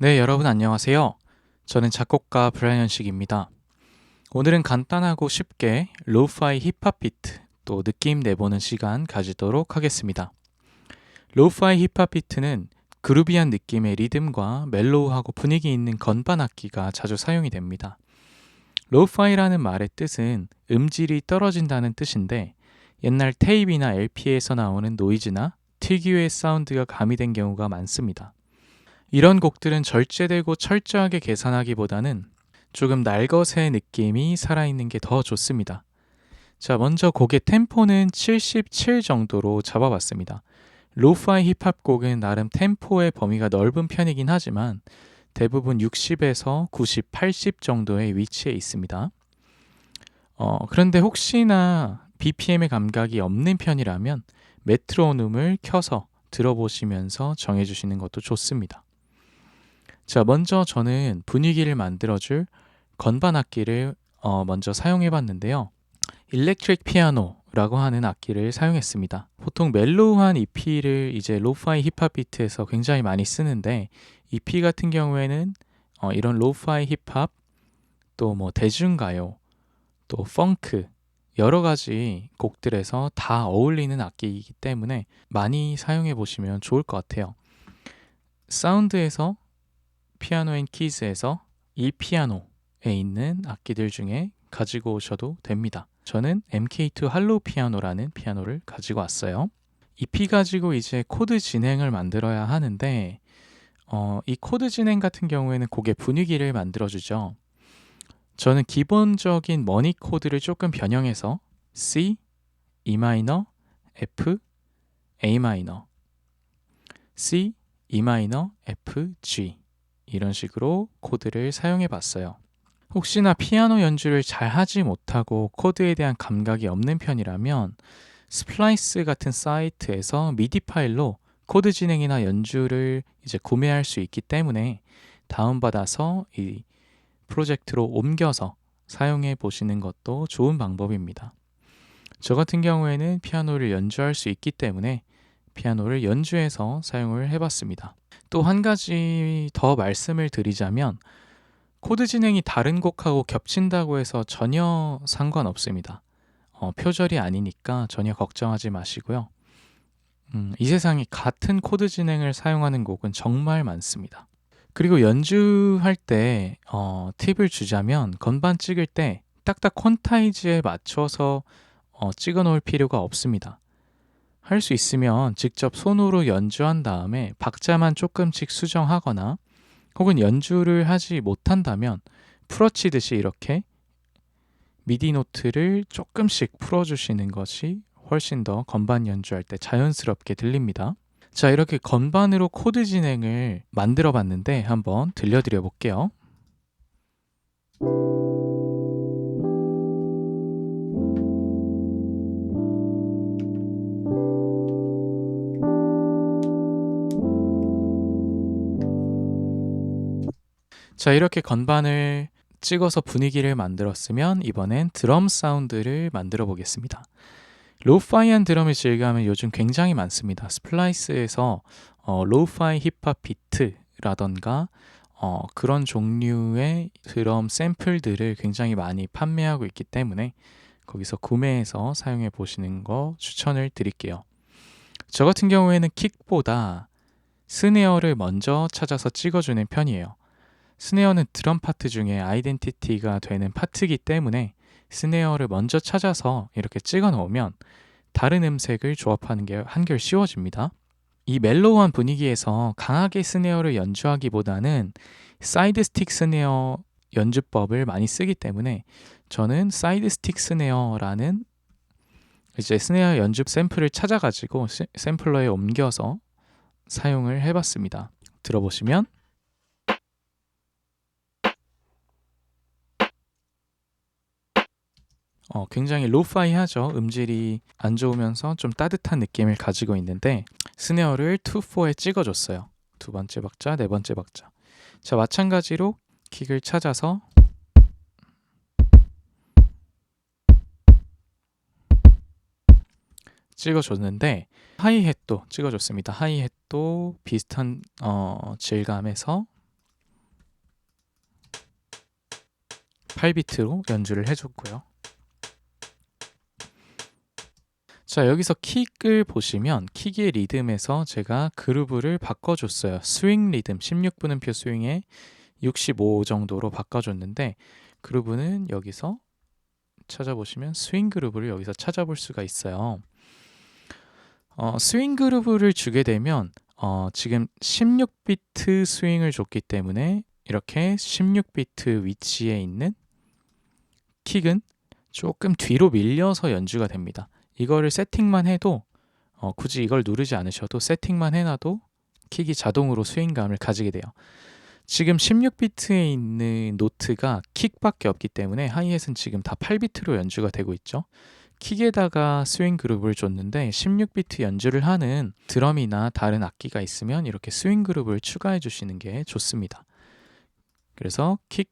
네, 여러분 안녕하세요. 저는 작곡가 브라이언식입니다. 오늘은 간단하고 쉽게 로우파이 힙합 비트 또 느낌 내보는 시간 가지도록 하겠습니다. 로우파이 힙합 비트는 그루비한 느낌의 리듬과 멜로우하고 분위기 있는 건반 악기가 자주 사용이 됩니다. 로우파이라는 말의 뜻은 음질이 떨어진다는 뜻인데 옛날 테이프나 LP에서 나오는 노이즈나 특유의 사운드가 가미된 경우가 많습니다. 이런 곡들은 절제되고 철저하게 계산하기보다는 조금 날것의 느낌이 살아있는 게 더 좋습니다. 자, 먼저 곡의 템포는 77 정도로 잡아봤습니다. 로우파이 힙합 곡은 나름 템포의 범위가 넓은 편이긴 하지만 대부분 60에서 90, 80 정도의 위치에 있습니다. 그런데 혹시나 BPM의 감각이 없는 편이라면 메트로놈을 켜서 들어보시면서 정해주시는 것도 좋습니다. 자, 먼저 저는 분위기를 만들어줄 건반 악기를 먼저 사용해 봤는데요. 일렉트릭 피아노라고 하는 악기를 사용했습니다. 보통 멜로우한 EP를 이제 로우파이 힙합 비트에서 굉장히 많이 쓰는데 EP 같은 경우에는 이런 로우파이 힙합 또 뭐 대중가요 또 펑크 여러 가지 곡들에서 다 어울리는 악기이기 때문에 많이 사용해 보시면 좋을 것 같아요. 사운드에서 피아노 앤 키즈에서 이 피아노에 있는 악기들 중에 가지고 오셔도 됩니다. 저는 MK2 할로우 피아노라는 피아노를 가지고 왔어요. EP 가지고 이제 코드 진행을 만들어야 하는데 이 코드 진행 같은 경우에는 곡의 분위기를 만들어주죠. 저는 기본적인 머니 코드를 조금 변형해서 C, E 마이너, F, A 마이너, C, E 마이너, F, G 이런 식으로 코드를 사용해 봤어요. 혹시나 피아노 연주를 잘 하지 못하고 코드에 대한 감각이 없는 편이라면 스플라이스 같은 사이트에서 미디 파일로 코드 진행이나 연주를 이제 구매할 수 있기 때문에 다운받아서 이 프로젝트로 옮겨서 사용해 보시는 것도 좋은 방법입니다. 저 같은 경우에는 피아노를 연주할 수 있기 때문에 피아노를 연주해서 사용을 해봤습니다. 또 한 가지 더 말씀을 드리자면 코드 진행이 다른 곡하고 겹친다고 해서 전혀 상관없습니다. 표절이 아니니까 전혀 걱정하지 마시고요. 이 세상에 같은 코드 진행을 사용하는 곡은 정말 많습니다. 그리고 연주할 때 팁을 주자면 건반 찍을 때 딱딱 퀀타이즈에 맞춰서 찍어 놓을 필요가 없습니다. 할 수 있으면 직접 손으로 연주한 다음에 박자만 조금씩 수정하거나 혹은 연주를 하지 못한다면 풀어치듯이 이렇게 미디 노트를 조금씩 풀어주시는 것이 훨씬 더 건반 연주할 때 자연스럽게 들립니다. 자, 이렇게 건반으로 코드 진행을 만들어 봤는데 한번 들려드려 볼게요. 자, 이렇게 건반을 찍어서 분위기를 만들었으면 이번엔 드럼 사운드를 만들어 보겠습니다. 로우파이한 드럼을 즐겨하면 요즘 굉장히 많습니다. 스플라이스에서 로우파이 힙합 비트라던가 그런 종류의 드럼 샘플들을 굉장히 많이 판매하고 있기 때문에 거기서 구매해서 사용해 보시는 거 추천을 드릴게요. 저 같은 경우에는 킥보다 스네어를 먼저 찾아서 찍어주는 편이에요. 스네어는 드럼 파트 중에 아이덴티티가 되는 파트이기 때문에 스네어를 먼저 찾아서 이렇게 찍어 놓으면 다른 음색을 조합하는 게 한결 쉬워집니다. 이 멜로우한 분위기에서 강하게 스네어를 연주하기보다는 사이드 스틱 스네어 연주법을 많이 쓰기 때문에 저는 사이드 스틱 스네어라는 이제 스네어 연주 샘플을 찾아가지고 샘플러에 옮겨서 사용을 해봤습니다. 들어보시면 굉장히 로파이하죠. 음질이 안 좋으면서 좀 따뜻한 느낌을 가지고 있는데 스네어를 2-4에 찍어줬어요. 두 번째 박자, 네 번째 박자. 자, 마찬가지로 킥을 찾아서 찍어줬는데 하이햇도 찍어줬습니다. 하이햇도 비슷한 질감에서 8비트로 연주를 해줬고요. 자, 여기서 킥을 보시면 킥의 리듬에서 제가 그루브를 바꿔줬어요. 스윙 리듬 16분음표 스윙에 65 정도로 바꿔줬는데, 그루브는 여기서 찾아보시면 스윙 그루브를 여기서 찾아볼 수가 있어요. 스윙 그루브를 주게 되면 지금 16비트 스윙을 줬기 때문에 이렇게 16비트 위치에 있는 킥은 조금 뒤로 밀려서 연주가 됩니다. 이거를 세팅만 해도 굳이 이걸 누르지 않으셔도 세팅만 해놔도 킥이 자동으로 스윙감을 가지게 돼요. 지금 16비트에 있는 노트가 킥밖에 없기 때문에 하이햇은 지금 다 8비트로 연주가 되고 있죠. 킥에다가 스윙 그룹을 줬는데 16비트 연주를 하는 드럼이나 다른 악기가 있으면 이렇게 스윙 그룹을 추가해 주시는 게 좋습니다. 그래서 킥,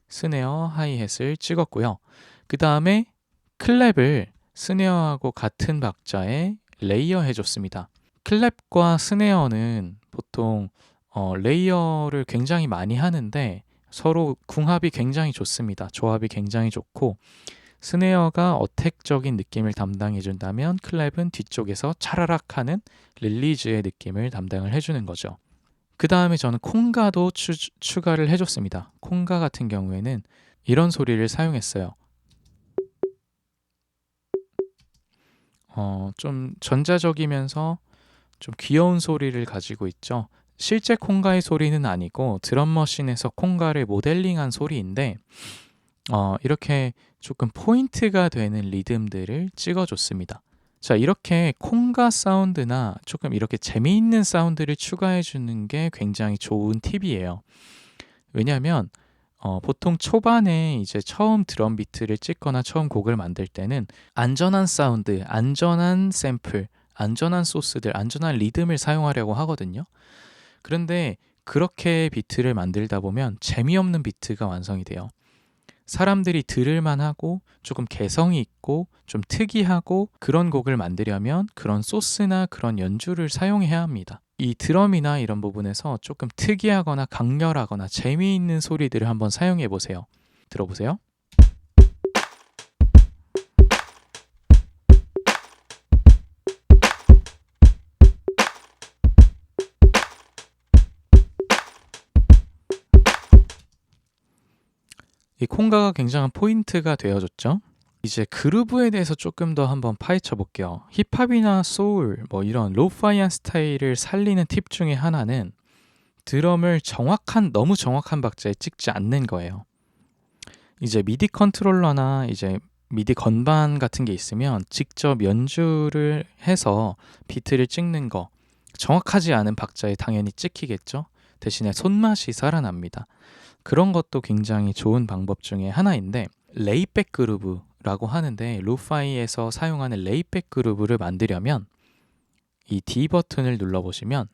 스네어, 하이햇을 찍었고요. 그 다음에 클랩을 스네어하고 같은 박자에 레이어 해줬습니다. 클랩과 스네어는 보통 레이어를 굉장히 많이 하는데 서로 궁합이 굉장히 좋습니다. 조합이 굉장히 좋고, 스네어가 어택적인 느낌을 담당해 준다면 클랩은 뒤쪽에서 차라락 하는 릴리즈의 느낌을 담당을 해주는 거죠. 그 다음에 저는 콩가도 추가를 해줬습니다. 콩가 같은 경우에는 이런 소리를 사용했어요. 좀 전자적이면서 좀 귀여운 소리를 가지고 있죠. 실제 콩가의 소리는 아니고 드럼머신에서 콩가를 모델링한 소리인데 이렇게 조금 포인트가 되는 리듬들을 찍어줬습니다. 자, 이렇게 콩가 사운드나 조금 이렇게 재미있는 사운드를 추가해주는 게 굉장히 좋은 팁이에요. 왜냐하면 보통 초반에 이제 처음 드럼 비트를 찍거나 처음 곡을 만들 때는 안전한 사운드, 안전한 샘플, 안전한 소스들, 안전한 리듬을 사용하려고 하거든요. 그런데 그렇게 비트를 만들다 보면 재미없는 비트가 완성이 돼요. 사람들이 들을만 하고 조금 개성이 있고 좀 특이하고 그런 곡을 만들려면 그런 소스나 그런 연주를 사용해야 합니다. 이 드럼이나 이런 부분에서 조금 특이하거나 강렬하거나 재미있는 소리들을 한번 사용해 보세요. 들어보세요. 이 콩가가 굉장한 포인트가 되어줬죠. 이제 그루브에 대해서 조금 더 한번 파헤쳐 볼게요. 힙합이나 소울, 이런 로파이한 스타일을 살리는 팁 중에 하나는 드럼을 너무 정확한 박자에 찍지 않는 거예요. 이제 미디 컨트롤러나 이제 미디 건반 같은 게 있으면 직접 연주를 해서 비트를 찍는 거, 정확하지 않은 박자에 당연히 찍히겠죠. 대신에 손맛이 살아납니다. 그런 것도 굉장히 좋은 방법 중에 하나인데, 레이백 그루브라고 하는데 로파이에서 사용하는 레이백 그루브를 만들려면 이 D 버튼을 눌러보시면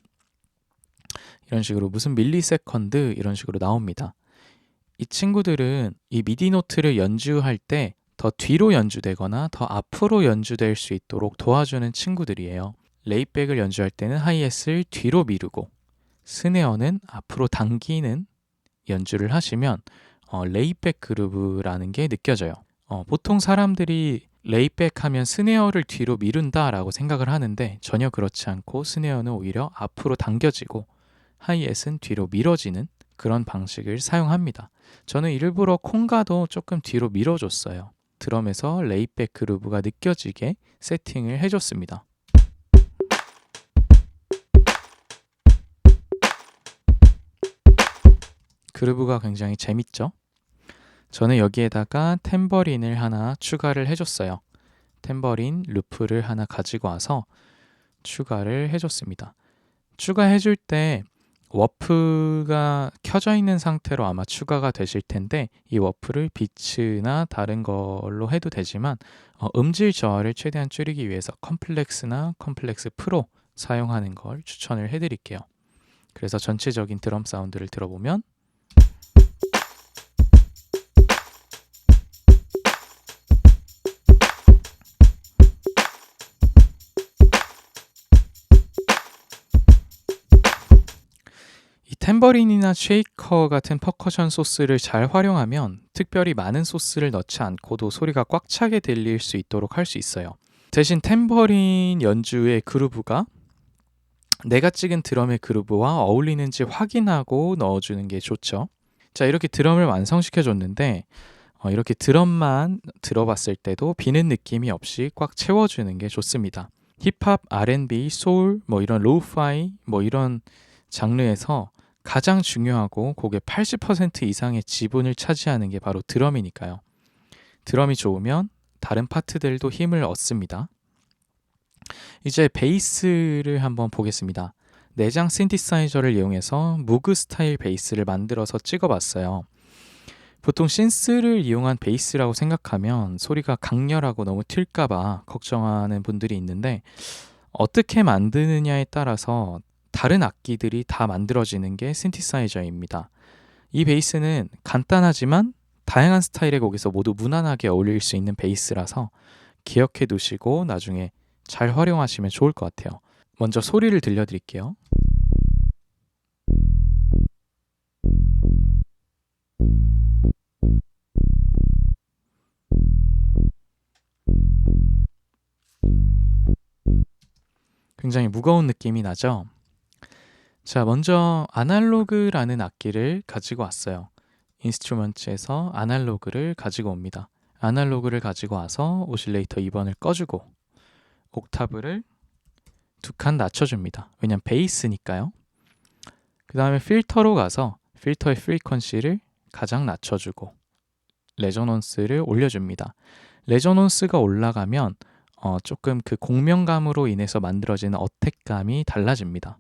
이런 식으로 무슨 밀리세컨드 이런 식으로 나옵니다. 이 친구들은 이 미디 노트를 연주할 때 더 뒤로 연주되거나 더 앞으로 연주될 수 있도록 도와주는 친구들이에요. 레이백을 연주할 때는 하이햇을 뒤로 미루고 스네어는 앞으로 당기는 연주를 하시면 레이백 그루브라는 게 느껴져요. 보통 사람들이 레이백 하면 스네어를 뒤로 미룬다라고 생각을 하는데 전혀 그렇지 않고 스네어는 오히려 앞으로 당겨지고 하이햇은 뒤로 밀어지는 그런 방식을 사용합니다. 저는 일부러 콩가도 조금 뒤로 밀어줬어요. 드럼에서 레이백 그루브가 느껴지게 세팅을 해줬습니다. 그루브가 굉장히 재밌죠? 저는 여기에다가 탬버린을 하나 추가를 해줬어요. 탬버린 루프를 하나 가지고 와서 추가를 해줬습니다. 추가해줄 때 워프가 켜져 있는 상태로 아마 추가가 되실 텐데 이 워프를 비츠나 다른 걸로 해도 되지만 음질 저하를 최대한 줄이기 위해서 컴플렉스나 컴플렉스 프로 사용하는 걸 추천을 해드릴게요. 그래서 전체적인 드럼 사운드를 들어보면 이 탬버린이나 쉐이커 같은 퍼커션 소스를 잘 활용하면 특별히 많은 소스를 넣지 않고도 소리가 꽉 차게 들릴 수 있도록 할 수 있어요. 대신 탬버린 연주의 그루브가 내가 찍은 드럼의 그루브와 어울리는지 확인하고 넣어주는 게 좋죠. 자, 이렇게 드럼을 완성시켜줬는데 이렇게 드럼만 들어봤을 때도 비는 느낌이 없이 꽉 채워주는 게 좋습니다. 힙합, R&B, 소울, 이런 로우파이, 이런 장르에서 가장 중요하고 곡의 80% 이상의 지분을 차지하는 게 바로 드럼이니까요. 드럼이 좋으면 다른 파트들도 힘을 얻습니다. 이제 베이스를 한번 보겠습니다. 내장 신디사이저를 이용해서 무그 스타일 베이스를 만들어서 찍어봤어요. 보통 신스를 이용한 베이스라고 생각하면 소리가 강렬하고 너무 튈까봐 걱정하는 분들이 있는데 어떻게 만드느냐에 따라서 다른 악기들이 다 만들어지는 게 신디사이저입니다. 이 베이스는 간단하지만 다양한 스타일의 곡에서 모두 무난하게 어울릴 수 있는 베이스라서 기억해 두시고 나중에 잘 활용하시면 좋을 것 같아요. 먼저 소리를 들려드릴게요. 굉장히 무거운 느낌이 나죠? 자, 먼저 아날로그라는 악기를 가지고 왔어요. 인스트루먼트에서 아날로그를 가지고 옵니다. 아날로그를 가지고 와서 오실레이터 2번을 꺼주고 옥타브를 2칸 낮춰줍니다. 왜냐면 베이스니까요. 그 다음에 필터로 가서 필터의 프리퀀시를 가장 낮춰주고 레조넌스를 올려줍니다. 레조넌스가 올라가면 조금 그 공명감으로 인해서 만들어지는 어택감이 달라집니다.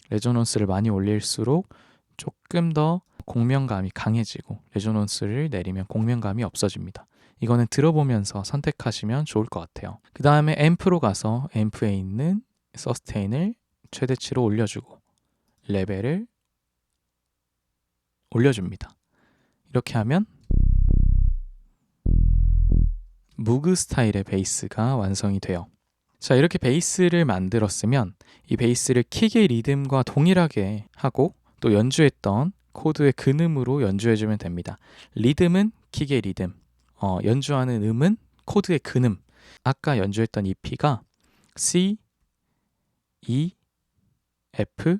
레조넌스를 많이 올릴수록 조금 더 공명감이 강해지고 레조넌스를 내리면 공명감이 없어집니다. 이거는 들어보면서 선택하시면 좋을 것 같아요. 그 다음에 앰프로 가서 앰프에 있는 서스테인을 최대치로 올려주고 레벨을 올려줍니다. 이렇게 하면 무그 스타일의 베이스가 완성이 돼요. 자, 이렇게 베이스를 만들었으면 이 베이스를 킥의 리듬과 동일하게 하고 또 연주했던 코드의 근음으로 연주해주면 됩니다. 리듬은 킥의 리듬, 연주하는 음은 코드의 근음. 아까 연주했던 이 P가 C, E, F,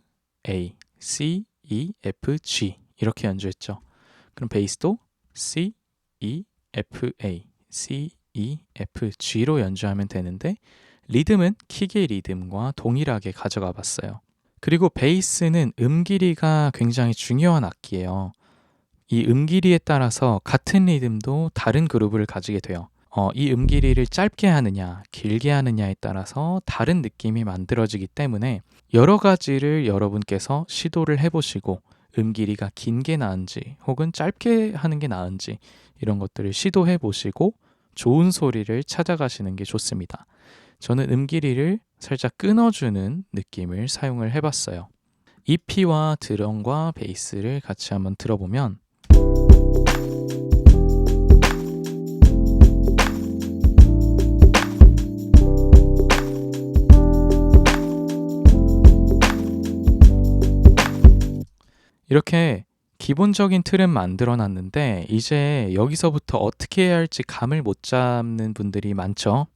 A, C, E, F, G 이렇게 연주했죠. 그럼 베이스도 C, E, F, A, C, E, F, G로 연주하면 되는데 리듬은 킥의 리듬과 동일하게 가져가 봤어요. 그리고 베이스는 음 길이가 굉장히 중요한 악기예요. 이 음 길이에 따라서 같은 리듬도 다른 그루브를 가지게 돼요. 이 음 길이를 짧게 하느냐, 길게 하느냐에 따라서 다른 느낌이 만들어지기 때문에 여러 가지를 여러분께서 시도를 해보시고 음 길이가 긴 게 나은지 혹은 짧게 하는 게 나은지 이런 것들을 시도해 보시고 좋은 소리를 찾아가시는 게 좋습니다. 저는 음 길이를 살짝 끊어주는 느낌을 사용을 해봤어요. EP와 드럼과 베이스를 같이 한번 들어보면 이렇게 기본적인 틀은 만들어 놨는데 이제 여기서부터 어떻게 해야 할지 감을 못 잡는 분들이 많죠.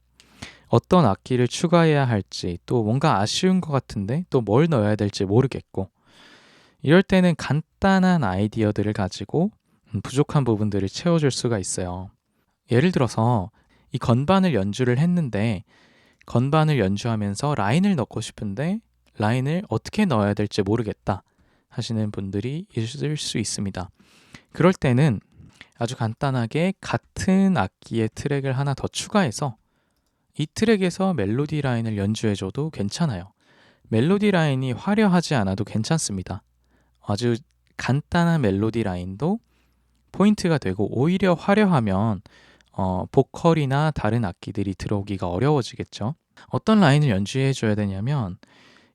어떤 악기를 추가해야 할지 또 뭔가 아쉬운 것 같은데 또 뭘 넣어야 될지 모르겠고 이럴 때는 간단한 아이디어들을 가지고 부족한 부분들을 채워줄 수가 있어요. 예를 들어서 이 건반을 연주를 했는데 건반을 연주하면서 라인을 넣고 싶은데 라인을 어떻게 넣어야 될지 모르겠다 하시는 분들이 있을 수 있습니다. 그럴 때는 아주 간단하게 같은 악기의 트랙을 하나 더 추가해서 이 트랙에서 멜로디 라인을 연주해줘도 괜찮아요. 멜로디 라인이 화려하지 않아도 괜찮습니다. 아주 간단한 멜로디 라인도 포인트가 되고 오히려 화려하면 보컬이나 다른 악기들이 들어오기가 어려워지겠죠. 어떤 라인을 연주해줘야 되냐면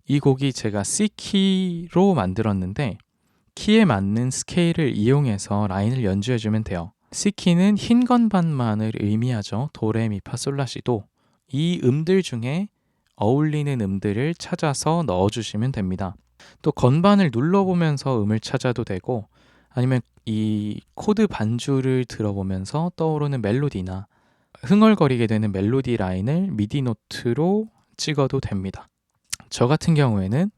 이 곡이 제가 C키로 만들었는데 키에 맞는 스케일을 이용해서 라인을 연주해주면 돼요. C키는 흰 건반만을 의미하죠. 도레미파솔라시도. 이 음들 중에 어울리는 음들을 찾아서 넣어주시면 됩니다. 또 건반을 눌러보면서 음을 찾아도 되고 아니면 이 코드 반주를 들어보면서 떠오르는 멜로디나 흥얼거리게 되는 멜로디 라인을 미디 노트로 찍어도 됩니다. 저 같은 경우에는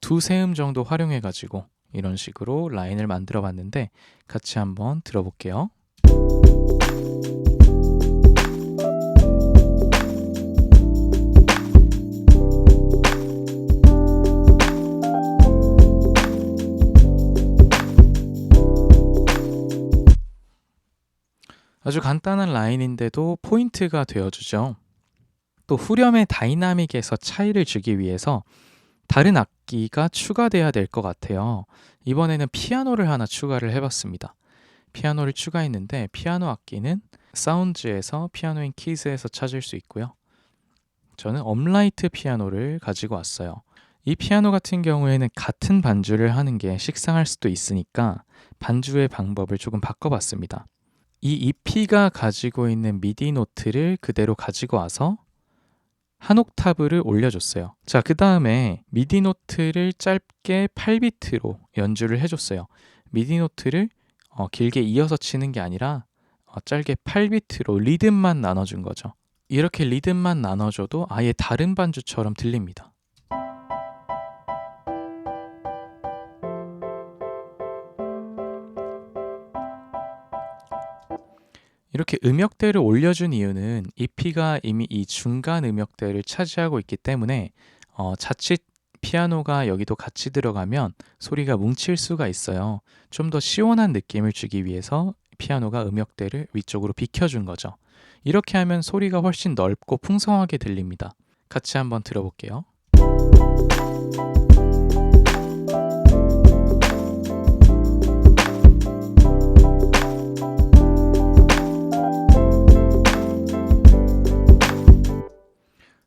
두세 음 정도 활용해가지고 이런 식으로 라인을 만들어 봤는데 같이 한번 들어볼게요. 아주 간단한 라인인데도 포인트가 되어주죠. 또 후렴의 다이나믹에서 차이를 주기 위해서 다른 악기가 추가돼야 될 것 같아요. 이번에는 피아노를 하나 추가를 해봤습니다. 피아노를 추가했는데 피아노 악기는 사운즈에서 피아노 인 키즈에서 찾을 수 있고요. 저는 업라이트 피아노를 가지고 왔어요. 이 피아노 같은 경우에는 같은 반주를 하는 게 식상할 수도 있으니까 반주의 방법을 조금 바꿔봤습니다. 이 EP가 가지고 있는 미디 노트를 그대로 가지고 와서 한 옥타브를 올려줬어요. 자, 그 다음에 미디 노트를 짧게 8비트로 연주를 해줬어요. 미디 노트를 길게 이어서 치는 게 아니라 짧게 8비트로 리듬만 나눠준 거죠. 이렇게 리듬만 나눠줘도 아예 다른 반주처럼 들립니다. 이렇게 음역대를 올려준 이유는 EP가 이미 이 중간 음역대를 차지하고 있기 때문에 자칫 피아노가 여기도 같이 들어가면 소리가 뭉칠 수가 있어요. 좀 더 시원한 느낌을 주기 위해서 피아노가 음역대를 위쪽으로 비켜준 거죠. 이렇게 하면 소리가 훨씬 넓고 풍성하게 들립니다. 같이 한번 들어볼게요.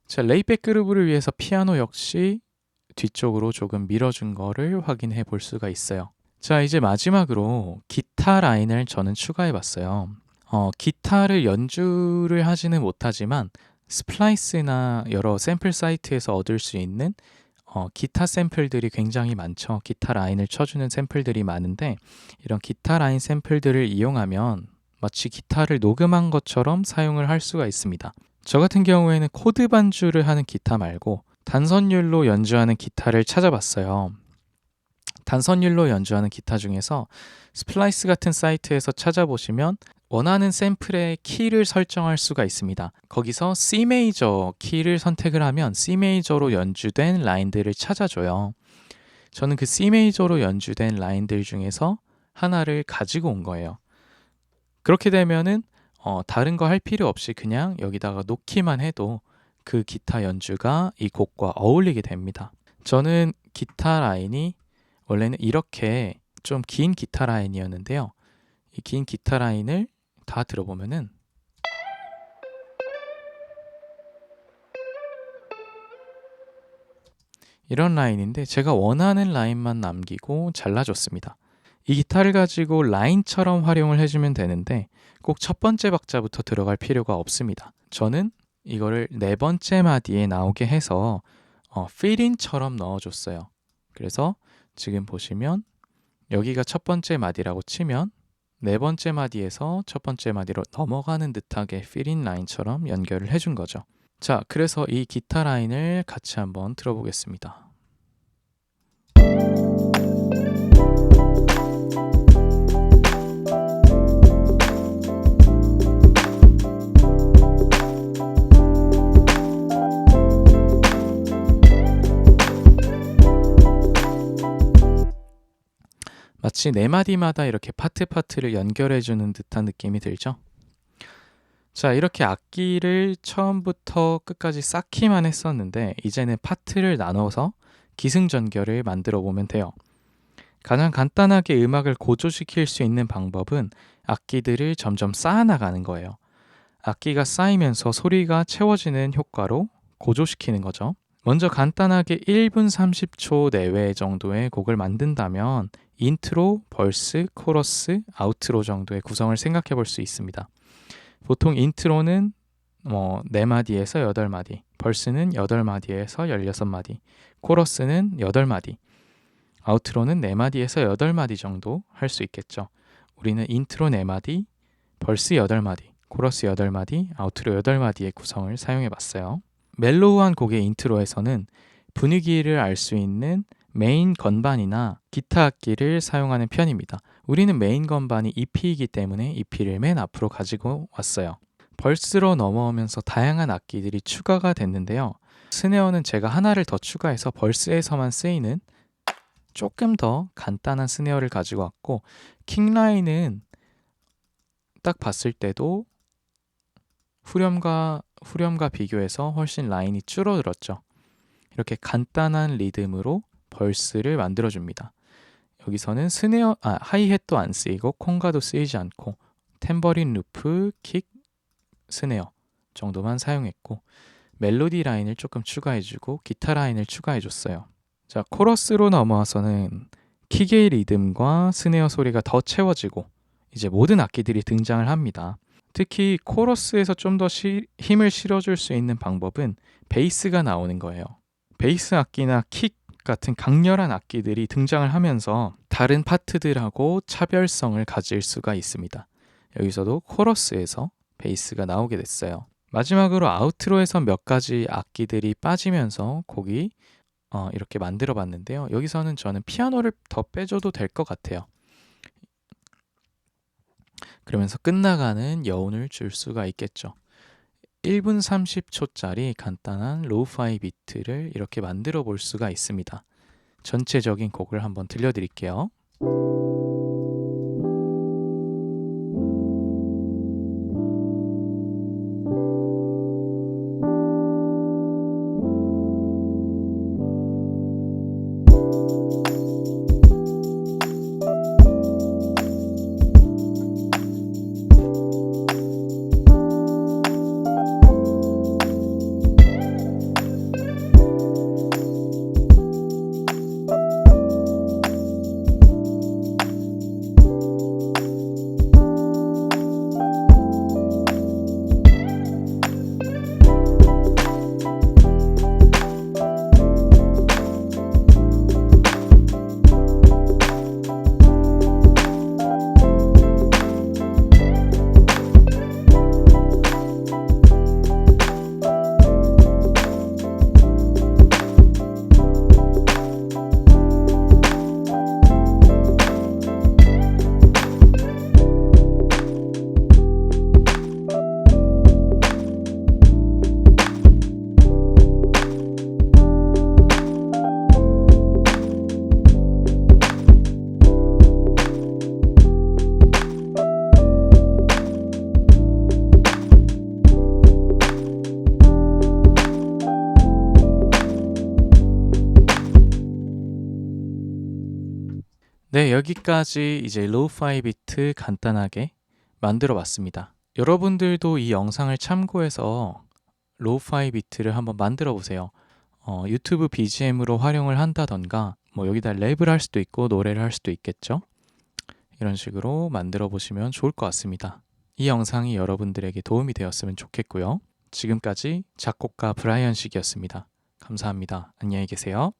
자, 레이백 그루브를 위해서 피아노 역시 뒤쪽으로 조금 밀어준 거를 확인해 볼 수가 있어요. 자, 이제 마지막으로 기타 라인을 저는 추가해 봤어요. 기타를 연주를 하지는 못하지만 스플라이스나 여러 샘플 사이트에서 얻을 수 있는 기타 샘플들이 굉장히 많죠. 기타 라인을 쳐주는 샘플들이 많은데 이런 기타 라인 샘플들을 이용하면 마치 기타를 녹음한 것처럼 사용을 할 수가 있습니다. 저 같은 경우에는 코드 반주를 하는 기타 말고 단선율로 연주하는 기타를 찾아봤어요. 단선율로 연주하는 기타 중에서 스플라이스 같은 사이트에서 찾아보시면 원하는 샘플의 키를 설정할 수가 있습니다. 거기서 C 메이저 키를 선택을 하면 C 메이저로 연주된 라인들을 찾아줘요. 저는 그 C 메이저로 연주된 라인들 중에서 하나를 가지고 온 거예요. 그렇게 되면은 다른 거 할 필요 없이 그냥 여기다가 놓기만 해도 그 기타 연주가 이 곡과 어울리게 됩니다. 저는 기타 라인이 원래는 이렇게 좀 긴 기타 라인이었는데요. 이 긴 기타 라인을 다 들어보면은 이런 라인인데 제가 원하는 라인만 남기고 잘라줬습니다. 이 기타를 가지고 라인처럼 활용을 해주면 되는데 꼭 첫 번째 박자부터 들어갈 필요가 없습니다. 저는 이거를 네 번째 마디에 나오게 해서 필인처럼 넣어줬어요. 그래서 지금 보시면 여기가 첫 번째 마디라고 치면 네 번째 마디에서 첫 번째 마디로 넘어가는 듯하게 필인 라인처럼 연결을 해준 거죠. 자, 그래서 이 기타 라인을 같이 한번 들어보겠습니다. 마치 네 마디마다 이렇게 파트를 연결해주는 듯한 느낌이 들죠? 자, 이렇게 악기를 처음부터 끝까지 쌓기만 했었는데 이제는 파트를 나눠서 기승전결을 만들어 보면 돼요. 가장 간단하게 음악을 고조시킬 수 있는 방법은 악기들을 점점 쌓아나가는 거예요. 악기가 쌓이면서 소리가 채워지는 효과로 고조시키는 거죠. 먼저 간단하게 1분 30초 내외 정도의 곡을 만든다면 인트로, 벌스, 코러스, 아우트로 정도의 구성을 생각해 볼 수 있습니다. 보통 인트로는 4마디에서 8마디, 벌스는 8마디에서 16마디, 코러스는 8마디, 아우트로는 4마디에서 8마디 정도 할 수 있겠죠. 우리는 인트로 4마디, 벌스 8마디, 코러스 8마디, 아우트로 8마디의 구성을 사용해 봤어요. 멜로우한 곡의 인트로에서는 분위기를 알 수 있는 메인 건반이나 기타 악기를 사용하는 편입니다. 우리는 메인 건반이 EP이기 때문에 EP를 맨 앞으로 가지고 왔어요. 벌스로 넘어오면서 다양한 악기들이 추가가 됐는데요. 스네어는 제가 하나를 더 추가해서 벌스에서만 쓰이는 조금 더 간단한 스네어를 가지고 왔고, 킥라인은 딱 봤을 때도 후렴과 비교해서 훨씬 라인이 줄어들었죠. 이렇게 간단한 리듬으로 벌스를 만들어줍니다. 여기서는 하이햇도 안 쓰이고 콩가도 쓰이지 않고 탬버린 루프, 킥, 스네어 정도만 사용했고, 멜로디 라인을 조금 추가해주고 기타 라인을 추가해줬어요. 자, 코러스로 넘어와서는 킥의 리듬과 스네어 소리가 더 채워지고 이제 모든 악기들이 등장을 합니다. 특히 코러스에서 좀 더 힘을 실어줄 수 있는 방법은 베이스가 나오는 거예요. 베이스 악기나 킥 같은 강렬한 악기들이 등장을 하면서 다른 파트들하고 차별성을 가질 수가 있습니다. 여기서도 코러스에서 베이스가 나오게 됐어요. 마지막으로 아우트로에서 몇 가지 악기들이 빠지면서 곡이 이렇게 만들어 봤는데요. 여기서는 저는 피아노를 더 빼줘도 될 것 같아요. 그러면서 끝나가는 여운을 줄 수가 있겠죠. 1분 30초짜리 간단한 로우파이 비트를 이렇게 만들어 볼 수가 있습니다. 전체적인 곡을 한번 들려드릴게요. 네, 여기까지 이제 로우파이 비트 간단하게 만들어 봤습니다. 여러분들도 이 영상을 참고해서 로우파이 비트를 한번 만들어 보세요. 유튜브 BGM으로 활용을 한다던가 여기다 랩을 할 수도 있고 노래를 할 수도 있겠죠. 이런 식으로 만들어 보시면 좋을 것 같습니다. 이 영상이 여러분들에게 도움이 되었으면 좋겠고요. 지금까지 작곡가 브라이언 식이었습니다. 감사합니다. 안녕히 계세요.